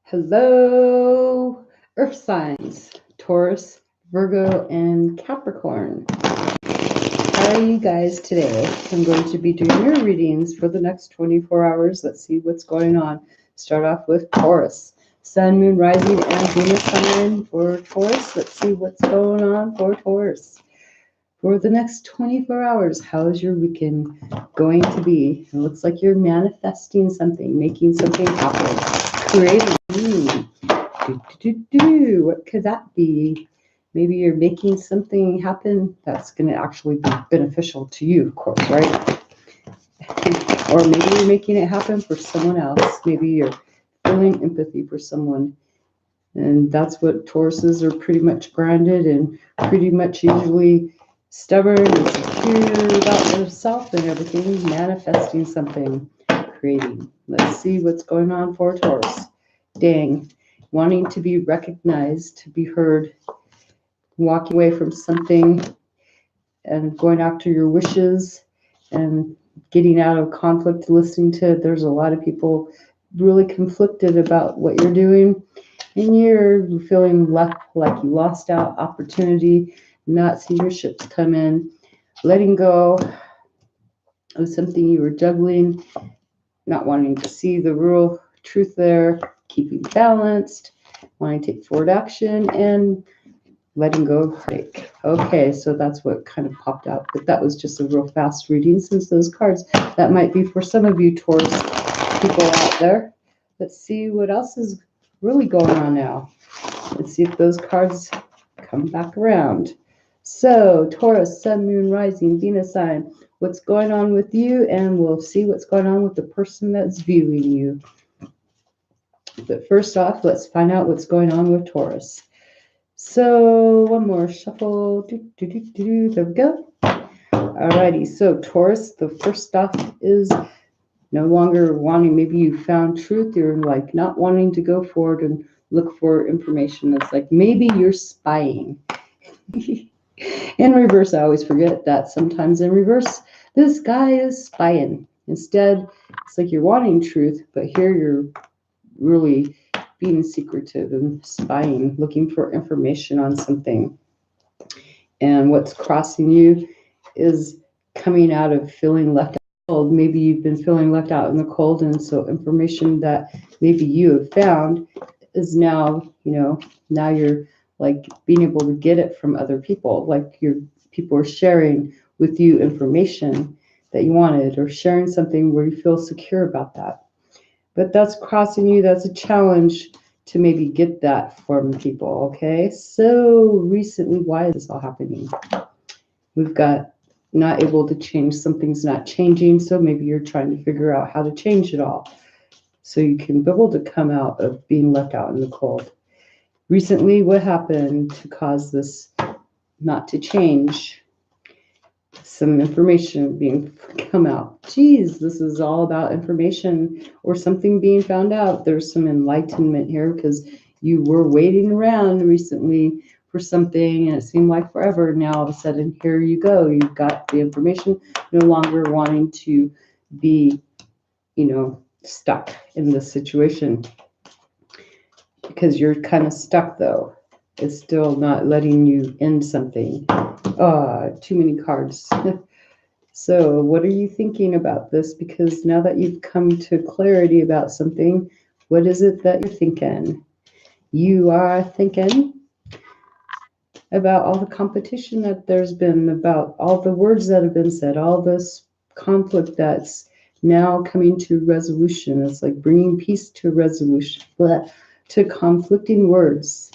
Hello, Earth signs, Taurus, Virgo, and Capricorn. How are you guys today? I'm going to be doing your readings for the next 24 hours. Let's see what's going on. Start off with Taurus. Sun, Moon, Rising, and Venus sign for Taurus. Let's see what's going on for Taurus. For the next 24 hours, how is your weekend going to be? It looks like you're manifesting something, making something happen, creating. What could that be? Maybe you're making something happen that's going to actually be beneficial to you, of course, right? Or maybe you're making it happen for someone else. Maybe you're feeling empathy for someone. And that's what Tauruses are pretty much grounded and pretty much usually stubborn and secure about themselves and everything, manifesting something, creating. Let's see what's going on for Taurus. Dang. Wanting to be recognized, to be heard, walking away from something and going after your wishes and getting out of conflict, listening to, there's a lot of people really conflicted about what you're doing, and you're feeling like you lost out opportunity, not seeing your ships come in, letting go of something you were juggling, not wanting to see the real truth there, keeping balanced, wanting to take forward action, and letting go of heartache. Okay, so that's what kind of popped out. But that was just a real fast reading since those cards. That might be for some of you Taurus people out there. Let's see what else is really going on now. Let's see if those cards come back around. So, Taurus, Sun, Moon, Rising, Venus sign. What's going on with you? And we'll see what's going on with the person that's viewing you. But first off, let's find out what's going on with Taurus. So one more shuffle. There we go. Alrighty, so Taurus, the first stuff is no longer wanting, maybe you found truth, you're like not wanting to go forward and look for information. It's like maybe you're spying. In reverse, I always forget that sometimes in reverse, this guy is spying. Instead, it's like you're wanting truth, but here you're really being secretive and spying, looking for information on something. And what's crossing you is coming out of feeling left out. Maybe you've been feeling left out in the cold, and so information that maybe you have found is now, now you're like being able to get it from other people. Like your people are sharing with you information that you wanted, or sharing something where you feel secure about that. But that's crossing you. That's a challenge to maybe get that from people, okay? So recently, why is this all happening? We've got not able to change, something's not changing, so maybe you're trying to figure out how to change it all so you can be able to come out of being left out in the cold. Recently, what happened to cause this not to change? Some information being come out. Geez, this is all about information or something being found out. There's some enlightenment here because you were waiting around recently for something and it seemed like forever. Now all of a sudden, here you go. You've got the information, no longer wanting to be, stuck in this situation because you're kind of stuck though. It's still not letting you end something. Too many cards. So what are you thinking about this? Because now that you've come to clarity about something, what is it that you're thinking? You are thinking about all the competition that there's been, about all the words that have been said, all this conflict that's now coming to resolution. It's like bringing peace to resolution, to conflicting words.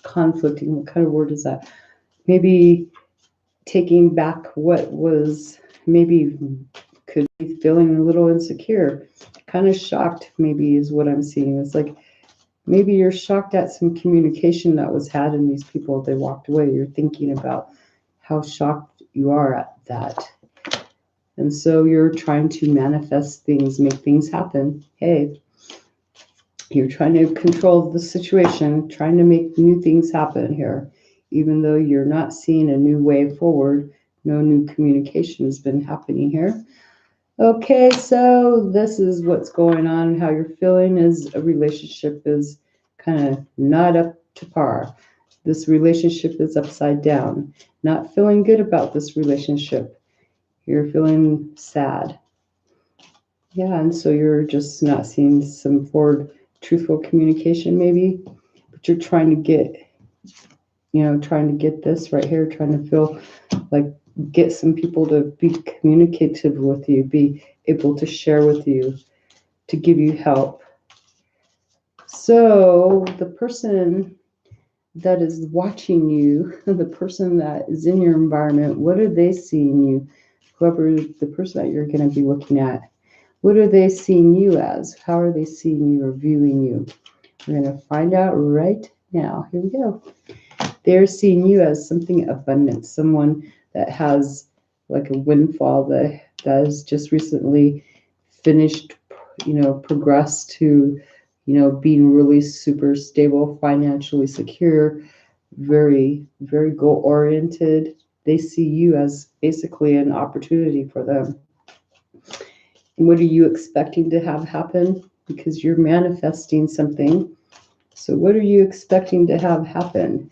Conflicting, what kind of word is that? Maybe taking back what was, maybe could be feeling a little insecure, kind of shocked, maybe is what I'm seeing. It's like maybe you're shocked at some communication that was had and these people, they walked away. You're thinking about how shocked you are at that. And so you're trying to manifest things, make things happen. Hey, you're trying to control the situation, trying to make new things happen here. Even though you're not seeing a new way forward, no new communication has been happening here. Okay, so this is what's going on. How you're feeling is a relationship is kind of not up to par. This relationship is upside down. Not feeling good about this relationship. You're feeling sad. Yeah, and so you're just not seeing some forward truthful communication maybe, but you're trying to get, trying to get this right here, trying to feel like get some people to be communicative with you, be able to share with you, to give you help. So the person that is watching you, the person that is in your environment, what are they seeing you? Whoever the person that you're going to be looking at, what are they seeing you as? How are they seeing you or viewing you? We're going to find out right now. Here we go. They're seeing you as something abundant, someone that has like a windfall that has just recently finished, progressed to, being really super stable, financially secure, very, very goal oriented. They see you as basically an opportunity for them. And what are you expecting to have happen? Because you're manifesting something. So what are you expecting to have happen?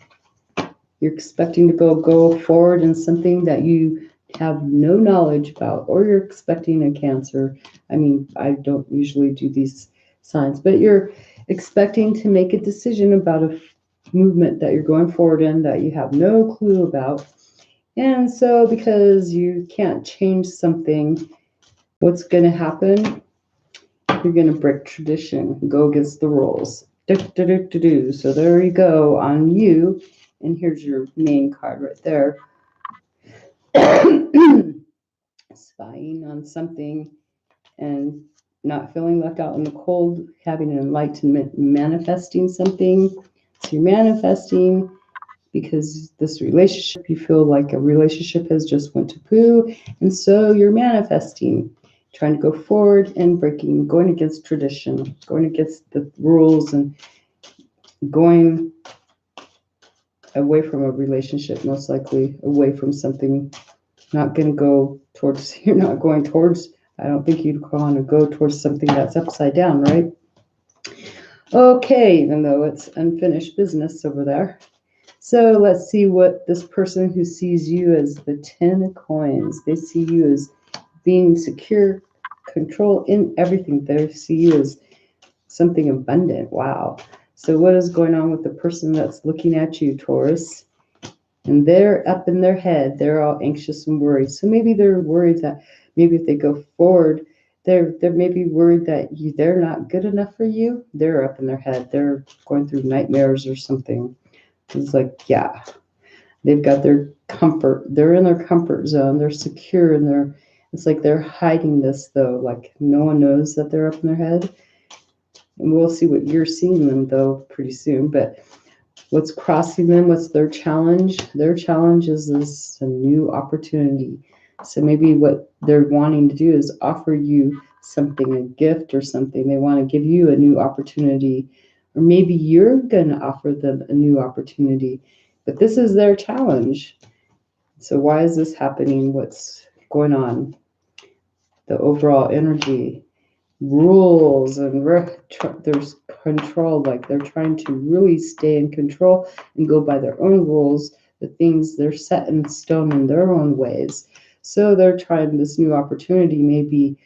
You're expecting to go forward in something that you have no knowledge about, or you're expecting a Cancer. I mean, I don't usually do these signs, but you're expecting to make a decision about a movement that you're going forward in that you have no clue about. And so because you can't change something, what's going to happen? You're going to break tradition, go against the rules. So there you go on you. And here's your main card right there. Spying on something and not feeling left out in the cold, having an enlightenment, manifesting something. So you're manifesting because this relationship, you feel like a relationship has just went to poo. And so you're manifesting, trying to go forward and going against tradition, going against the rules and going away from a relationship, most likely away from something, not going to go towards, you're not going towards, I don't think you'd want to go towards something that's upside down, right? Okay, even though it's unfinished business over there. So let's see what this person who sees you as the 10 of coins, they see you as being secure, control in everything. They see you as something abundant. Wow. So what is going on with the person that's looking at you, Taurus? And they're up in their head. They're all anxious and worried. So maybe they're worried that maybe if they go forward, they're maybe worried that they're not good enough for you. They're up in their head. They're going through nightmares or something. It's like, yeah, they've got their comfort. They're in their comfort zone. They're secure and it's like they're hiding this though. Like no one knows that they're up in their head. And we'll see what you're seeing them though pretty soon. But what's crossing them? What's their challenge? Their challenge is this a new opportunity. So maybe what they're wanting to do is offer you something, a gift or something. They want to give you a new opportunity. Or maybe you're going to offer them a new opportunity. But this is their challenge. So why is this happening? What's going on? The overall energy. Rules and there's control, like they're trying to really stay in control and go by their own rules, the things they're set in stone in their own ways. So they're trying this new opportunity, maybe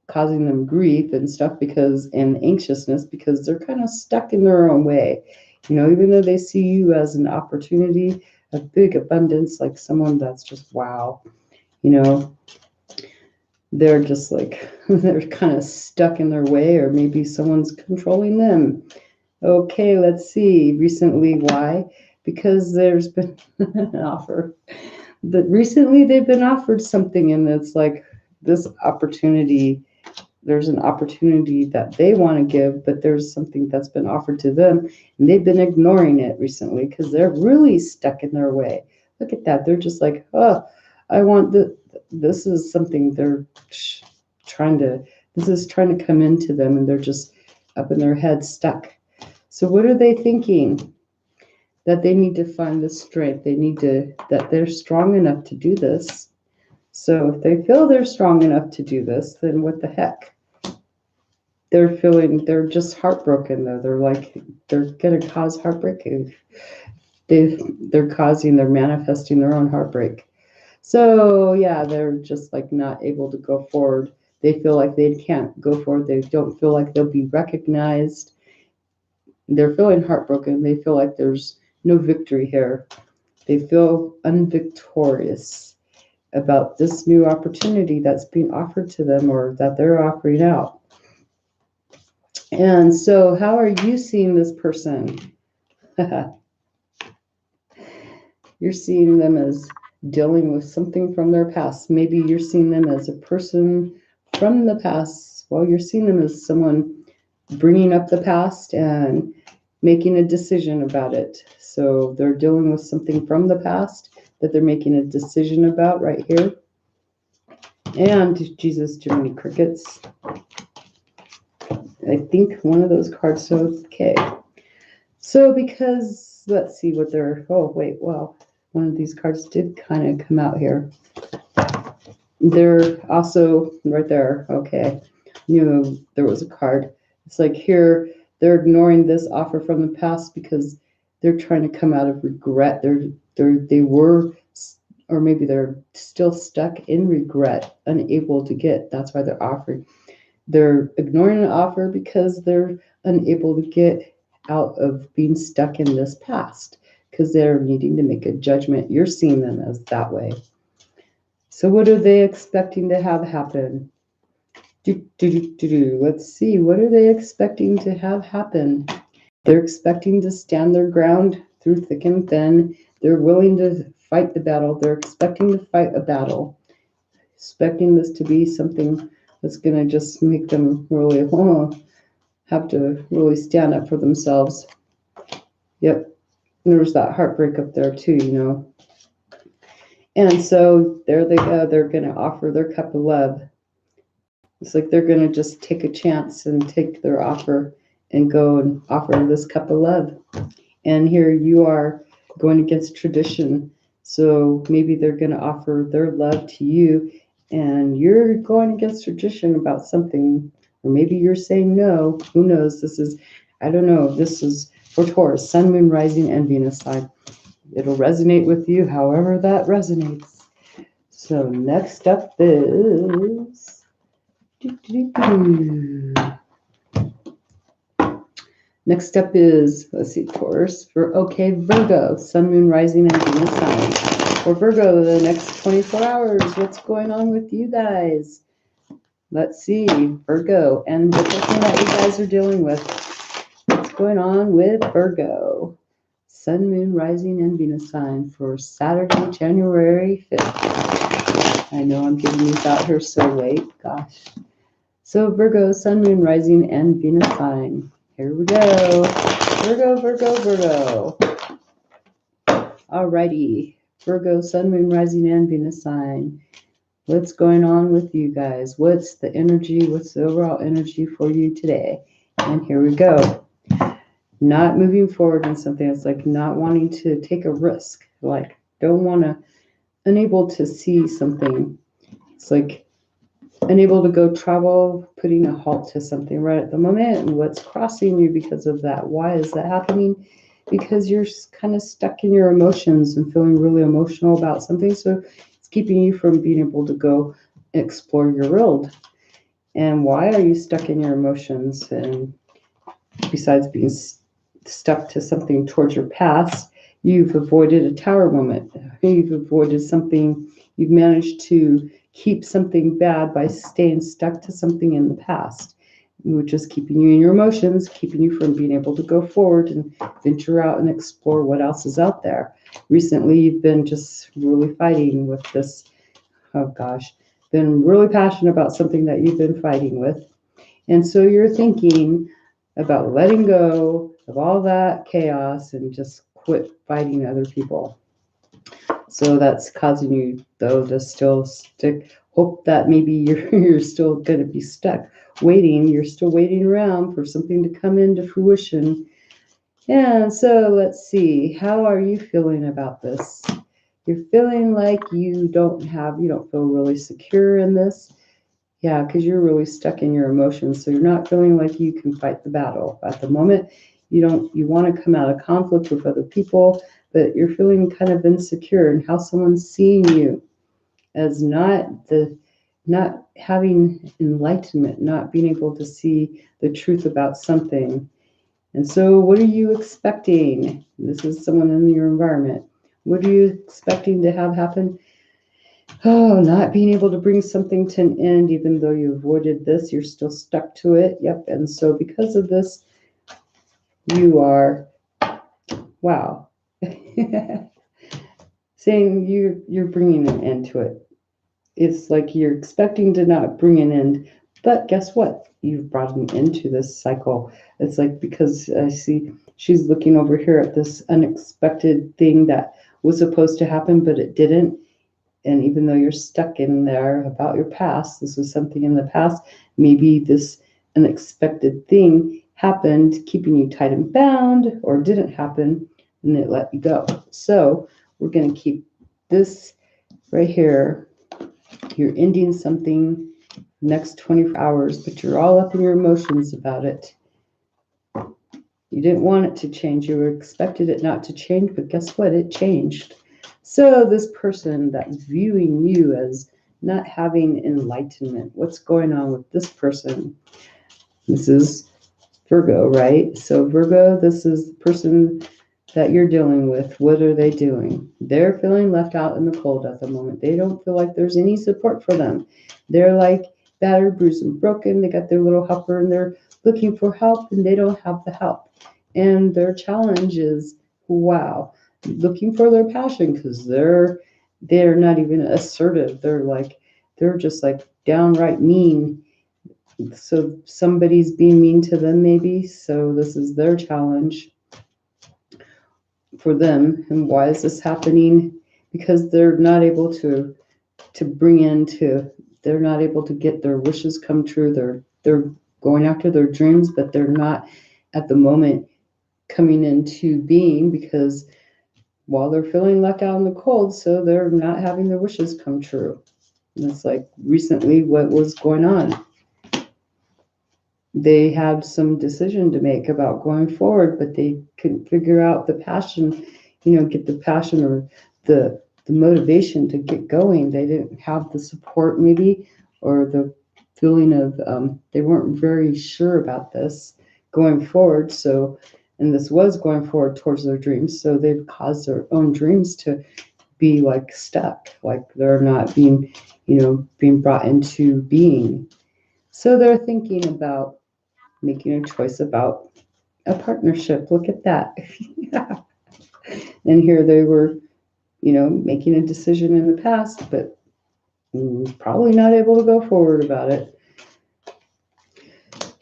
causing them grief and stuff and anxiousness because they're kind of stuck in their own way. Even though they see you as an opportunity, a big abundance, like someone that's just wow, they're just like, they're kind of stuck in their way, or maybe someone's controlling them. Okay, let's see. Recently, why? Because there's been an offer. But recently they've been offered something, and it's like this opportunity. There's an opportunity that they want to give, but there's something that's been offered to them, and they've been ignoring it recently because they're really stuck in their way. Look at that. They're just like, oh, I want this is something they're trying to come into them, and they're just up in their head stuck. So what are they thinking? That they need to find the strength. That they're strong enough to do this. So if they feel they're strong enough to do this, then what the heck? they're just heartbroken though. They're gonna cause heartbreak. They're manifesting their own heartbreak. So yeah, they're just like not able to go forward. They feel like they can't go forward. They don't feel like they'll be recognized. They're feeling heartbroken. They feel like there's no victory here. They feel unvictorious about this new opportunity that's being offered to them or that they're offering out. And so, how are you seeing this person? You're seeing them as dealing with something from their past. Maybe you're seeing them as a person from the past. Well, you're seeing them as someone bringing up the past and making a decision about it. So they're dealing with something from the past that they're making a decision about right here. And Jesus, too many crickets. I think one of those cards, so okay. So because, let's see what they're, oh wait, well, one of these cards did kind of come out here. They're also right there, okay. You know, there was a card. It's like here, they're ignoring this offer from the past because they're trying to come out of regret. They were, or maybe they're still stuck in regret, unable to get. That's why they're offering. They're ignoring an offer because they're unable to get out of being stuck in this past because they're needing to make a judgment. You're seeing them as that way. So what are they expecting to have happen? Let's see. What are they expecting to have happen? They're expecting to stand their ground through thick and thin. They're willing to fight the battle. They're expecting to fight a battle, expecting this to be something that's going to just make them really have to really stand up for themselves. Yep. There's that heartbreak up there too, you know. And so there they go. They're going to offer their cup of love. It's like they're going to just take a chance and take their offer and go and offer this cup of love. And here you are going against tradition. So maybe they're going to offer their love to you and you're going against tradition about something. Or maybe you're saying no. Who knows? I don't know. This is for Taurus, Sun, Moon, Rising, and Venus sign. It'll resonate with you however that resonates. So next up is... Next up is, let's see, Taurus. Okay, Virgo, Sun, Moon, Rising, and Venus sign. For Virgo, the next 24 hours, what's going on with you guys? Let's see, Virgo, and the person that you guys are dealing with. What's going on with Virgo? Sun, Moon, Rising, and Venus sign for Saturday, January 5th. I know I'm getting these out here so late, gosh. So Virgo, Sun, Moon, Rising, and Venus sign. Here we go. Virgo, Virgo, Virgo. Alrighty. Virgo, Sun, Moon, Rising, and Venus sign. What's going on with you guys? What's the energy? What's the overall energy for you today? And here we go. Not moving forward in something. It's like not wanting to take a risk. Like unable to see something. It's like unable to go travel, putting a halt to something right at the moment, and what's crossing you because of that. Why is that happening? Because you're kind of stuck in your emotions and feeling really emotional about something, so it's keeping you from being able to go explore your world. And why are you stuck in your emotions? And besides being stuck to something towards your past, you've avoided a tower moment. You've avoided something. You've managed to keep something bad by staying stuck to something in the past, which is keeping you in your emotions, keeping you from being able to go forward and venture out and explore what else is out there. Recently, you've been just really fighting with this, oh gosh, been really passionate about something that you've been fighting with. And so you're thinking about letting go of all that chaos and just quit fighting other people. So that's causing you, though, to still hope that maybe you're still going to be stuck waiting. You're still waiting around for something to come into fruition. And so let's see, how are you feeling about this? You're feeling like you don't feel really secure in this. Yeah, because you're really stuck in your emotions. So you're not feeling like you can fight the battle. At the moment, you want to come out of conflict with other people, but you're feeling kind of insecure in how someone's seeing you as not having enlightenment, not being able to see the truth about something. And so what are you expecting? This is someone in your environment. What are you expecting to have happen? Oh, not being able to bring something to an end, even though you avoided this, you're still stuck to it. Yep. And so because of this, you are, wow, saying you're bringing an end to it. It's like you're expecting to not bring an end, but guess what? You've brought an end to this cycle. It's like because I see she's looking over here at this unexpected thing that was supposed to happen, but it didn't. And even though you're stuck in there about your past, this was something in the past, maybe this unexpected thing happened, keeping you tight and bound, or didn't happen, and it let you go. So we're going to keep this right here. You're ending something next 24 hours, but you're all up in your emotions about it. You didn't want it to change. You expected it not to change, but guess what? It changed. So this person that's viewing you as not having enlightenment, what's going on with this person? This is Virgo, right? So Virgo, this is the person that you're dealing with. What are they doing? They're feeling left out in the cold at the moment. They don't feel like there's any support for them. They're like battered, bruised, and broken. They got their little helper and they're looking for help and they don't have the help. And their challenge is, wow, looking for their passion because they're not even assertive. They're just like downright mean. So somebody's being mean to them maybe. So this is their challenge for them. And why is this happening? Because they're not able to bring into, they're not able to get their wishes come true. They're going after their dreams, but they're not at the moment coming into being because while they're feeling left out in the cold, so they're not having their wishes come true. And it's like recently what was going on. They had some decision to make about going forward, but they couldn't figure out the passion, get the passion or the motivation to get going. They didn't have the support maybe, or the feeling of they weren't very sure about this going forward. So, and this was going forward towards their dreams. So they've caused their own dreams to be like stuck, like they're not being, being brought into being. So they're thinking about making a choice about a partnership. Look at that. And here they were, making a decision in the past, but probably not able to go forward about it.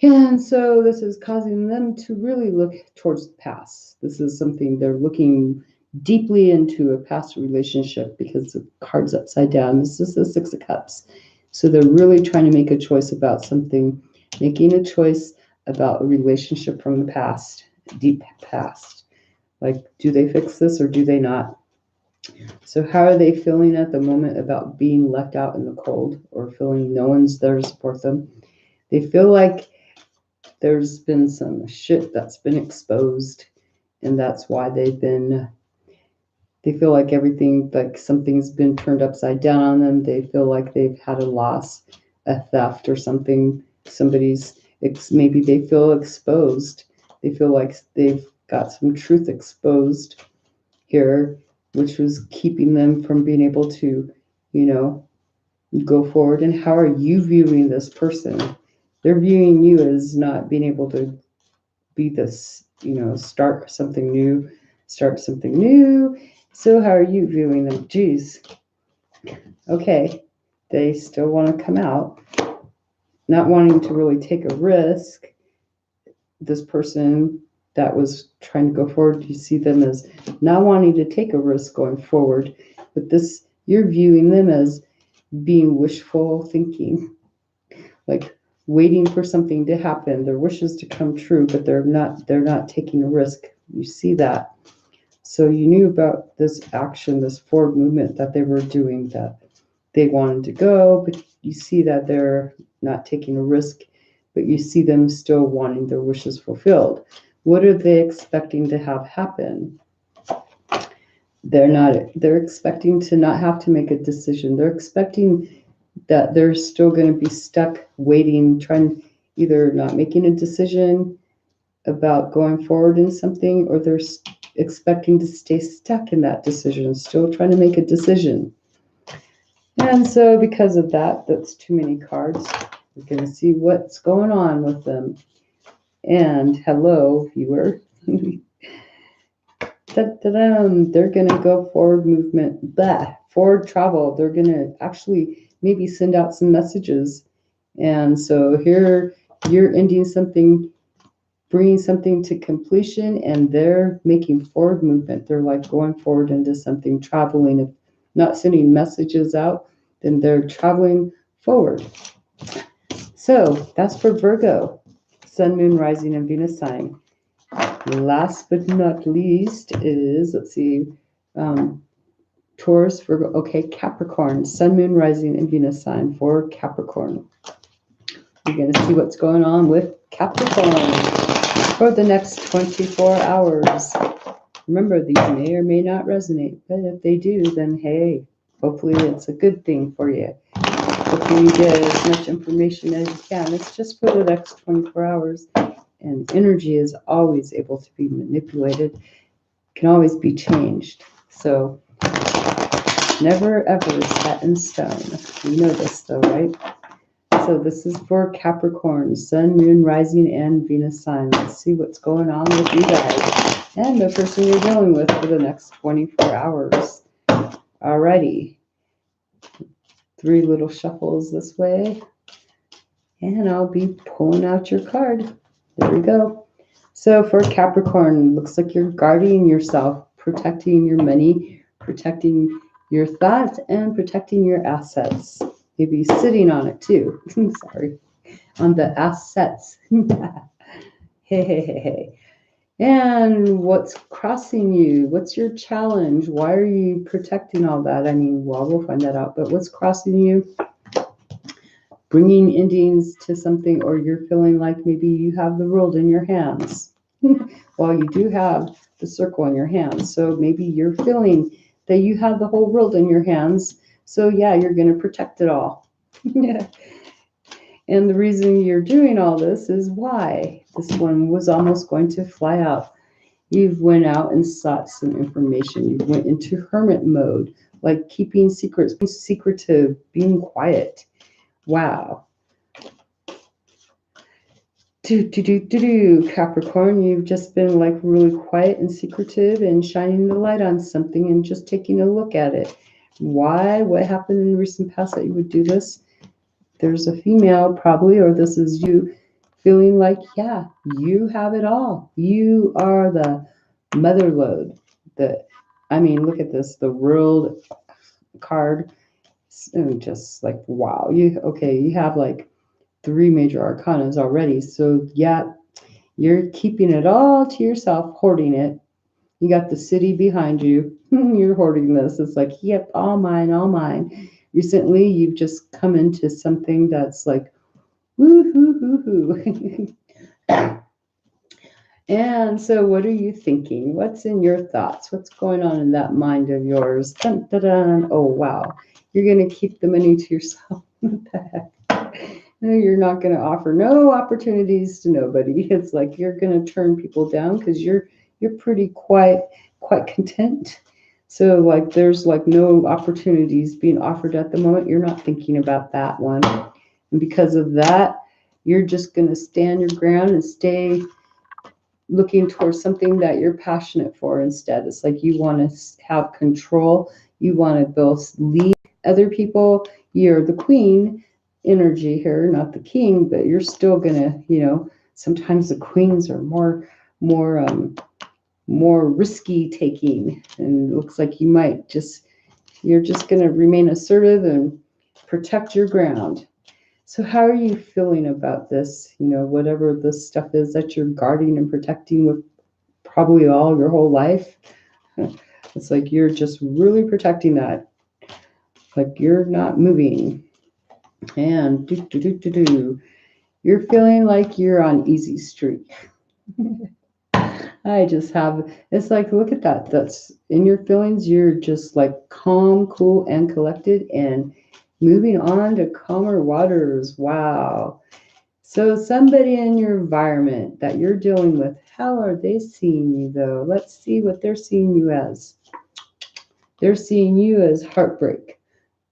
And so this is causing them to really look towards the past. This is something they're looking deeply into, a past relationship, because the card's upside down. This is the Six of Cups. So they're really trying to make a choice about something, making a choice about a relationship from the past, deep past. Like, do they fix this or do they not? So how are they feeling at the moment about being left out in the cold or feeling no one's there to support them? They feel like there's been some shit that's been exposed, and that's why they feel like everything, like something's been turned upside down on them. They feel like they've had a loss, a theft or something. Maybe they feel exposed. They feel like they've got some truth exposed here, which was keeping them from being able to, go forward. And how are you viewing this person? They're viewing you as not being able to be this, start something new. So how are you viewing them? Geez. Okay. They still want to come out, not wanting to really take a risk. This person that was trying to go forward, you see them as not wanting to take a risk going forward. But this, you're viewing them as being wishful thinking, like waiting for something to happen, their wishes to come true, but they're not taking a risk. You see that. So you knew about this action, this forward movement that they were doing, that they wanted to go, but you see that they're not taking a risk, but you see them still wanting their wishes fulfilled. What are they expecting to have happen? They're expecting to not have to make a decision. They're expecting that they're still going to be stuck waiting, trying, either not making a decision about going forward in something, or they're expecting to stay stuck in that decision, still trying to make a decision. And so because of that, that's too many cards. We're going to see what's going on with them. And hello, viewer. They're going to go forward movement, forward travel. They're going to actually maybe send out some messages. And so here you're ending something, bringing something to completion, and they're making forward movement. They're like going forward into something, traveling. If not sending messages out, then they're traveling forward. So that's for Virgo, Sun, Moon, Rising, and Venus sign. Last but not least is, let's see, Taurus, Virgo, okay, Capricorn, Sun, Moon, Rising, and Venus sign for Capricorn. We're going to see what's going on with Capricorn for the next 24 hours. Remember, these may or may not resonate, but if they do, then hey, hopefully it's a good thing for you. Hopefully you get as much information as you can. It's just for the next 24 hours. And energy is always able to be manipulated, can always be changed. So never ever set in stone. You know this though, right? So this is for Capricorn, Sun, Moon, Rising, and Venus sign. Let's see what's going on with you guys and the person you're dealing with for the next 24 hours. Alrighty. 3 little shuffles this way. And I'll be pulling out your card. There we go. So for Capricorn, looks like you're guarding yourself, protecting your money, protecting your thoughts, and protecting your assets. Maybe sitting on it too. Sorry. On the assets. Hey. And what's crossing you? What's your challenge? Why are you protecting all that? I mean, well, we'll find that out. But what's crossing you? Bringing endings to something, or you're feeling like maybe you have the world in your hands. Well, you do have the circle in your hands. So maybe you're feeling that you have the whole world in your hands. So yeah, you're going to protect it all. Yeah. And the reason you're doing all this is why this one was almost going to fly out. You've went out and sought some information. You went into hermit mode, like keeping secrets, being secretive, being quiet. Wow. Capricorn, you've just been like really quiet and secretive and shining the light on something and just taking a look at it. Why? What happened in the recent past that you would do this? There's a female probably, or this is you feeling like, yeah, you have it all. You are the mother lode. Look at this, the world card. Just like, wow. You have like 3 major arcanas already. So yeah, you're keeping it all to yourself, hoarding it. You got the city behind you. You're hoarding this. It's like, yep, all mine, all mine. Recently, you've just come into something that's like, woo-hoo-hoo-hoo. And so what are you thinking? What's in your thoughts? What's going on in that mind of yours? Dun, dun, dun. Oh, wow. You're going to keep the money to yourself. What the heck? No, you're not going to offer no opportunities to nobody. It's like you're going to turn people down because you're pretty quite content. So like there's like no opportunities being offered at the moment. You're not thinking about that one. And because of that, you're just going to stand your ground and stay looking towards something that you're passionate for instead. It's like you want to have control. You want to both lead other people. You're the queen energy here, not the king, but you're still going to, sometimes the queens are more risky taking, and it looks like you're just going to remain assertive and protect your ground. So how are you feeling about this? Whatever this stuff is that you're guarding and protecting with probably all your whole life. It's like you're just really protecting that. like you're not moving. And you're feeling like you're on easy street. I just have, it's like, look at that. That's in your feelings. You're just like calm, cool, and collected and moving on to calmer waters. Wow. So, somebody in your environment that you're dealing with, how are they seeing you though? Let's see what they're seeing you as. They're seeing you as heartbreak.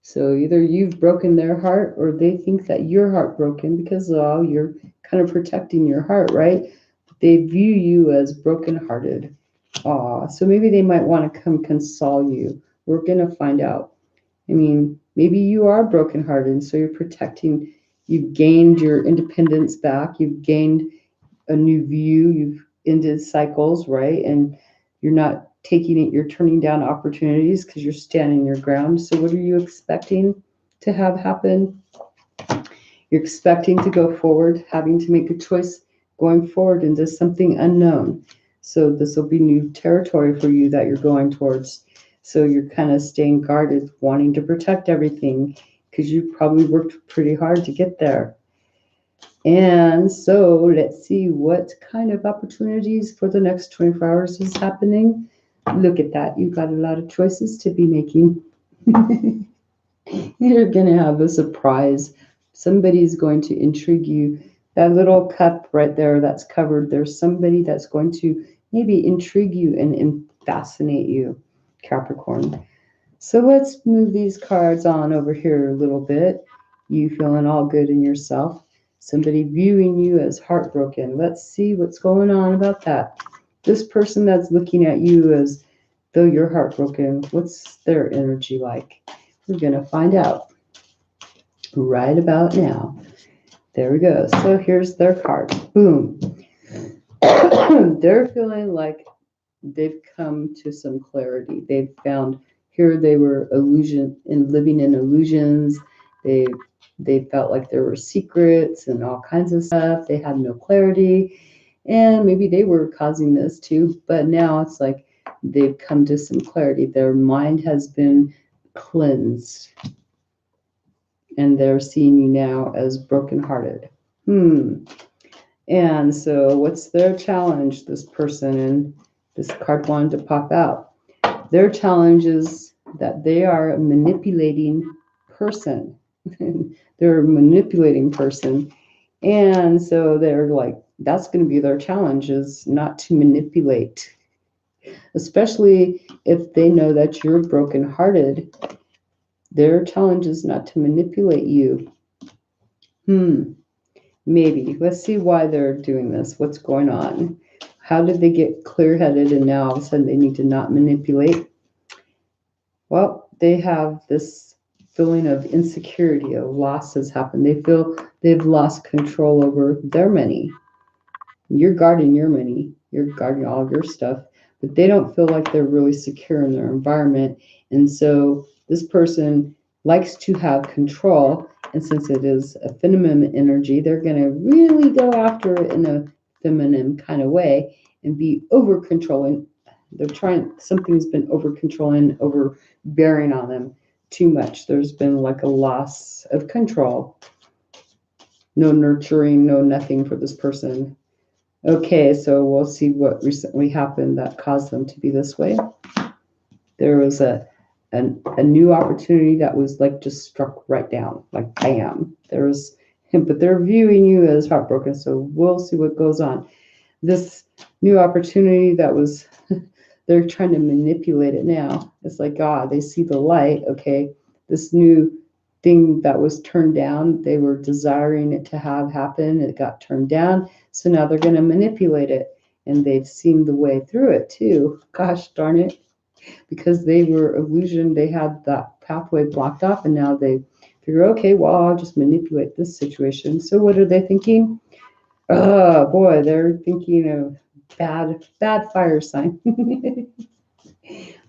So, either you've broken their heart or they think that you're heartbroken because, oh, you're kind of protecting your heart, right? They view you as brokenhearted. Aw, so maybe they might want to come console you. We're going to find out. I mean, maybe you are brokenhearted, and so you're protecting. You've gained your independence back. You've gained a new view. You've ended cycles, right? And you're not taking it, you're turning down opportunities because you're standing your ground. So, what are you expecting to have happen? You're expecting to go forward, having to make a choice going forward into something unknown. So this will be new territory for you that you're going towards. So you're kind of staying guarded, wanting to protect everything because you probably worked pretty hard to get there. And so let's see what kind of opportunities for the next 24 hours is happening. Look at that. You've got a lot of choices to be making. You're going to have a surprise. Somebody's going to intrigue you. That little cup right there that's covered, there's somebody that's going to maybe intrigue you and fascinate you, Capricorn. So let's move these cards on over here a little bit. You feeling all good in yourself. Somebody viewing you as heartbroken. Let's see what's going on about that. This person that's looking at you as though you're heartbroken, what's their energy like? We're going to find out right about now. There we go. So here's their card. Boom. They're feeling like they've come to some clarity. They've found here they were living in illusions. They felt like there were secrets and all kinds of stuff. They had no clarity. And maybe they were causing this too, but now it's like they've come to some clarity. Their mind has been cleansed. And they're seeing you now as brokenhearted. And so, what's their challenge, this person? And this card wanted to pop out. Their challenge is that they are a manipulating person. They're a manipulating person. And so they're like, that's going to be their challenge, is not to manipulate, especially if they know that you're brokenhearted. Their challenge is not to manipulate you. Maybe. Let's see why they're doing this. What's going on? How did they get clear-headed and now all of a sudden they need to not manipulate? Well, they have this feeling of insecurity, of loss has happened. They feel they've lost control over their money. You're guarding your money. You're guarding all of your stuff. But they don't feel like they're really secure in their environment. And so this person likes to have control. And since it is a feminine energy, they're going to really go after it in a feminine kind of way and be over controlling. They're trying, something's been over controlling, overbearing on them too much. There's been like a loss of control. No nurturing, no nothing for this person. Okay, so we'll see what recently happened that caused them to be this way. There was a new opportunity that was like just struck right down, like bam. But they're viewing you as heartbroken, so we'll see what goes on. This new opportunity that was, they're trying to manipulate it now. It's like, they see the light, okay, this new thing that was turned down, they were desiring it to have happen, it got turned down, so now they're going to manipulate it, and they've seen the way through it too. Gosh darn it. Because they were illusion, they had that pathway blocked off, and now they figure, okay, well, I'll just manipulate this situation. So what are they thinking? Oh boy, they're thinking of bad fire sign.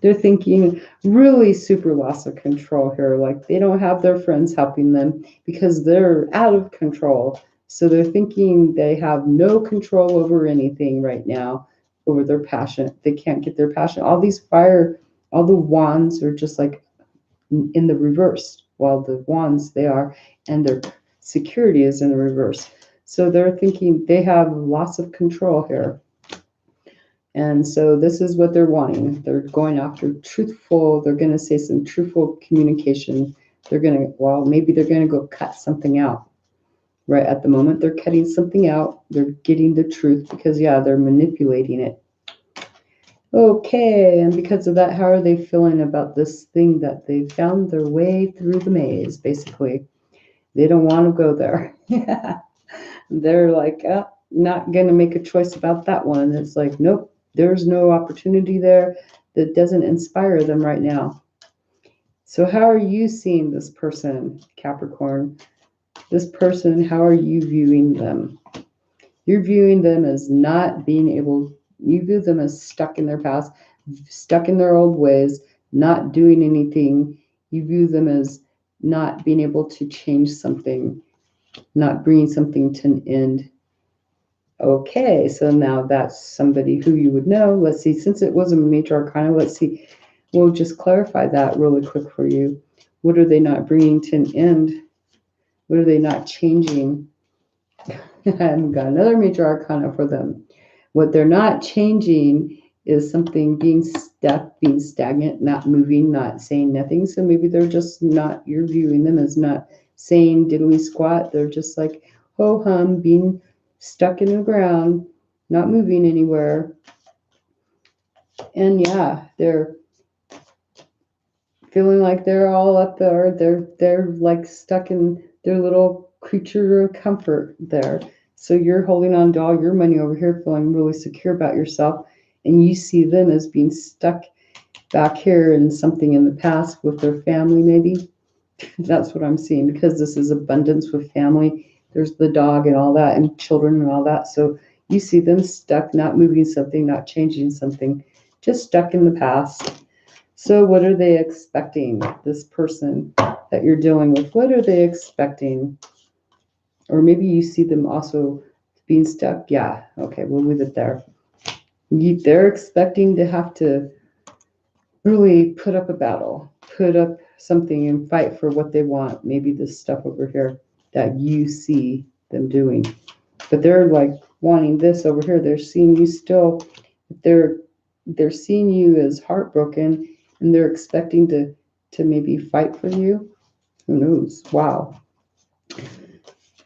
They're thinking really super loss of control here. Like they don't have their friends helping them because they're out of control. So they're thinking they have no control over anything right now, over their passion. They can't get their passion. All these all the wands are just like in the reverse, while the wands they are, and their security is in the reverse. So they're thinking they have lots of control here. And so this is what they're wanting. They're going after truthful, they're going to say some truthful communication. They're going to, well, maybe they're going to go cut something out. Right at the moment, they're cutting something out. They're getting the truth because, yeah, they're manipulating it. Okay, and because of that, how are they feeling about this thing that they found their way through the maze, basically? They don't want to go there. They're like, not going to make a choice about that one. It's like, nope, there's no opportunity there that doesn't inspire them right now. So how are you seeing this person, Capricorn? This person, how are you viewing them? You're viewing them as not being able, you view them as stuck in their past, stuck in their old ways, not doing anything. You view them as not being able to change something, not bringing something to an end. Okay, so now that's somebody who you would know. Let's see, since it was a major arcana, let's see, we'll just clarify that really quick for you. What are they not bringing to an end? What are they not changing? I've got another major arcana for them. What they're not changing is something being stuck, being stagnant, not moving, not saying nothing. So maybe they're just not, you're viewing them as not saying diddly squat. They're just like ho hum, being stuck in the ground, not moving anywhere. And yeah, they're feeling like they're all up there. They're like stuck in their little creature of comfort there. So you're holding on to all your money over here, feeling really secure about yourself, and you see them as being stuck back here in something in the past with their family, maybe. That's what I'm seeing, because this is abundance with family. There's the dog and all that, and children and all that. So you see them stuck, not moving something, not changing something, just stuck in the past. So what are they expecting, this person that you're dealing with? What are they expecting? Or maybe you see them also being stuck. Yeah, okay, we'll leave it there. They're expecting to have to really put up a battle, put up something and fight for what they want. Maybe this stuff over here that you see them doing. But they're like wanting this over here. They're seeing you still, they're seeing you as heartbroken, and they're expecting to maybe fight for you. Who knows? Wow.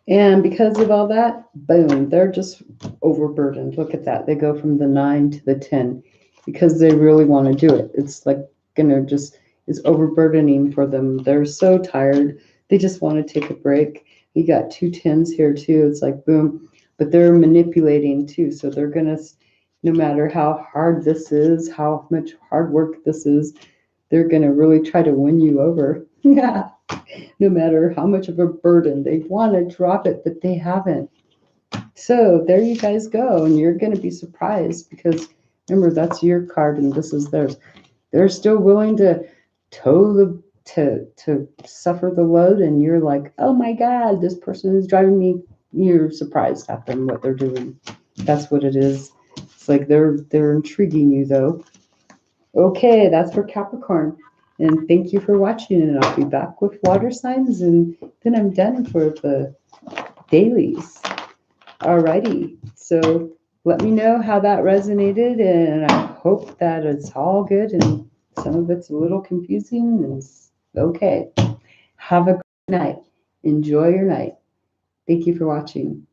And because of all that, boom, they're just overburdened. Look at that. They go from the 9 to the 10 because they really want to do it. It's like gonna just, it's overburdening for them. They're so tired. They just want to take a break. You got 2 10s here too. It's like boom, but they're manipulating too. So they're gonna, no matter how hard this is, how much hard work this is, they're gonna really try to win you over. Yeah. No matter how much of a burden they want to drop it, but they haven't. So there you guys go, and you're going to be surprised because remember, that's your card and this is theirs. They're still willing to toe the to suffer the load, and you're like, oh my God, this person is driving me. You're surprised at them, what they're doing. That's what it is. It's like they're intriguing you though. Okay, that's for Capricorn. And thank you for watching, and I'll be back with water signs, and then I'm done for the dailies. Alrighty, so let me know how that resonated, and I hope that it's all good, and some of it's a little confusing, and okay. Have a good night. Enjoy your night. Thank you for watching.